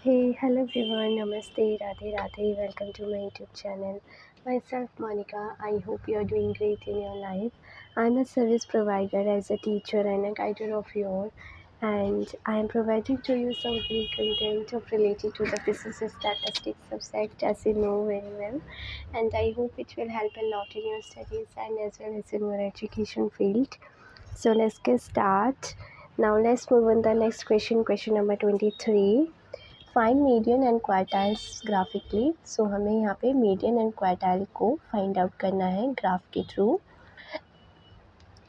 Hey, hello everyone, Namaste, Radhe Radhe, welcome to my YouTube channel. Myself Monica, I hope you are doing great in your life. I'm a service provider as a teacher and a guider of yours, and I am providing to you some free content of related to the business statistics subject as you know very well, and I hope it will help a lot in your studies and as well as in your education field. So let's get start. Now let's move on the next question number 23. Find median and quartiles graphically. So हमें यहाँ पे median and quartile को find out करना है graph के through.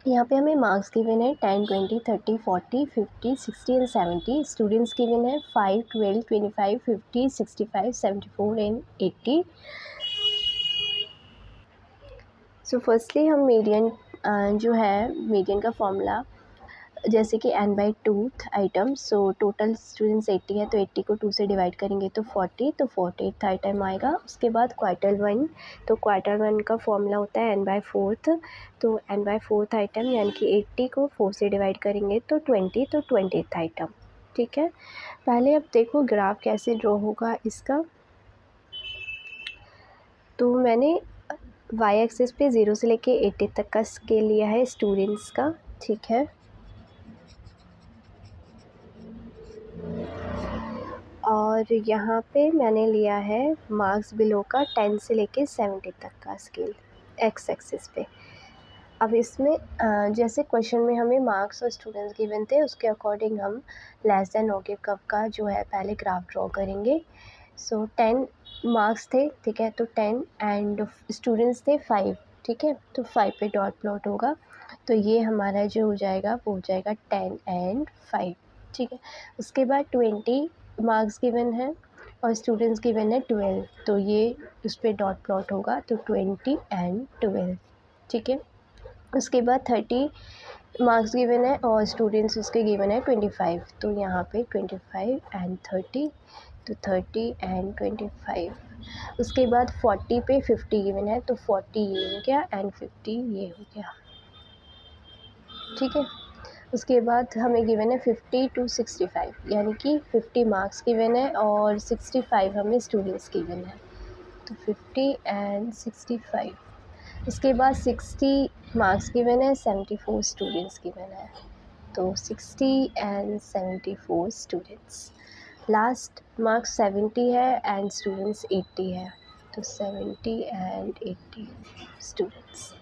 यहाँ पे हमें मार्क्स गिवन है 10, 20, 30, 40, 50, 60 एंड 70। स्टूडेंट्स गिवन है 5, 12, 25, 50, 65, 74 एंड 80। सो फर्स्टली हम मीडियन जो है मीडियन का फॉर्मूला जैसे कि n/2 item. So total students 80 है तो 80 को 2 से डिवाइड करेंगे तो 40, तो 40th आइटम आएगा। उसके बाद क्वार्टर 1, तो क्वार्टर 1 का फॉर्मूला होता है n/4, तो n/4 आइटम यानी कि 80 को 4 से डिवाइड करेंगे तो 20, तो 20th आइटम। ठीक है, पहले अब देखो ग्राफ कैसे ड्रॉ होगा इसका। तो मैंने y एक्सिस पे 0 से लेके 80 तक का स्केल लिया है स्टूडेंट्स का। ठीक है, और यहाँ पे मैंने लिया है मार्क्स बिलो का 10 से लेके 70 तक का स्केल एक्स एक्सिस पे। अब इसमें जैसे क्वेश्चन में हमें मार्क्स और स्टूडेंट्स गिवन थे उसके अकॉर्डिंग हम लेस देन ओके कप का जो है पहले ग्राफ ड्रॉ करेंगे। सो 10 मार्क्स थे, ठीक है, तो 10 एंड स्टूडेंट्स थे 5। ठीक है, तो 5 पे डॉट प्लॉट होगा, तो ये हमारा जो हो जाएगा वो हो जाएगा 10 एंड 5। ठीक है, उसके बाद 20 मार्क्स गिवन है और स्टूडेंट्स गिवन है 12, तो ये उस पर डॉट प्लॉट होगा, तो 20 एंड 12। ठीक है, उसके बाद 30 मार्क्स गिवन है और स्टूडेंट्स उसके गिवन है 25, तो यहाँ पे 25 एंड 30, तो 30 एंड 25। उसके बाद 40 पे 50 गिवन है, तो 40 ये हो गया एंड 50 ये हो गया। ठीक है, उसके बाद हमें गिवन है 50 to 65, यानी कि 50 मार्क्स गिवन है और 65 हमें स्टूडेंट्स गिवन है, तो 50 एंड 65। उसके बाद 60 मार्क्स गिवन है, 74 स्टूडेंट्स गिवन है, तो 60 एंड 74 स्टूडेंट्स। लास्ट मार्क्स 70 है एंड स्टूडेंट्स 80 है, तो 70 एंड 80 स्टूडेंट्स।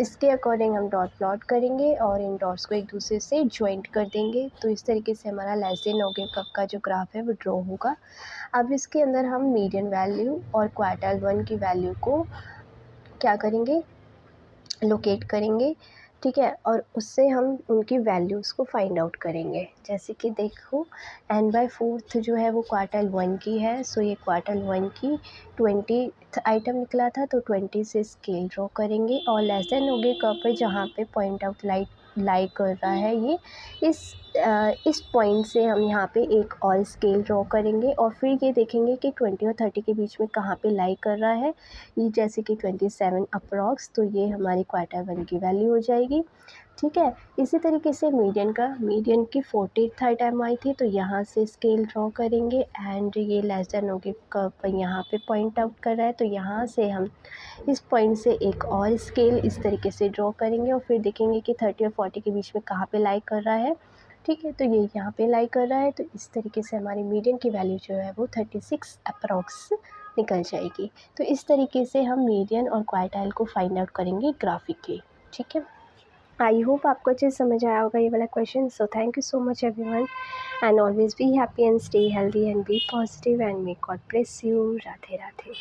इसके अकॉर्डिंग हम डॉट प्लॉट करेंगे और इन डॉट्स को एक दूसरे से ज्वाइंट कर देंगे, तो इस तरीके से हमारा लेस देन ओके कप का जो ग्राफ है वो ड्रॉ होगा। अब इसके अंदर हम मीडियन वैल्यू और क्वार्टाइल 1 की वैल्यू को क्या करेंगे, लोकेट करेंगे। ठीक है, और उससे हम उनकी वैल्यूज़ को फाइंड आउट करेंगे। जैसे कि देखो n/4 जो है वो क्वार्टाइल 1 की है, सो ये क्वार्टाइल 1 की 20th आइटम निकला था, तो 20 से स्केल ड्रॉ करेंगे और लेस देन ओके कर्व पे जहाँ पे पॉइंट आउट लाई कर रहा है ये इस पॉइंट से हम यहाँ पे एक और स्केल ड्रॉ करेंगे और फिर ये देखेंगे कि 20 और 30 के बीच में कहाँ पे लाई कर रहा है, ये जैसे कि 27 अप्रॉक्स, तो ये हमारी क्वार्टाइल 1 की वैल्यू हो जाएगी। ठीक है, इसी तरीके से मीडियन की 40th आइटम आई थी, तो यहाँ से स्केल ड्रॉ करेंगे एंड ये लेस देन ओके कर्व यहाँ पे पॉइंट आउट कर रहा है, तो यहाँ से हम इस पॉइंट से एक और स्केल इस तरीके से ड्रॉ करेंगे और फिर देखेंगे कि 30 और 40 के बीच में कहाँ पे लाई कर रहा है। ठीक है, तो ये यहाँ पे लाई कर रहा है, तो इस तरीके से हमारी मीडियन की वैल्यू जो है वो 36 अप्रॉक्स निकल जाएगी। तो इस तरीके से हम मीडियन और क्वार्टाइल को फाइंड आउट करेंगे ग्राफिकली। ठीक है, आई होप आपको अच्छे से समझ आया होगा ये वाला question. So thank you so much everyone and always be happy and stay healthy and be positive and may God bless you. Radhe Radhe.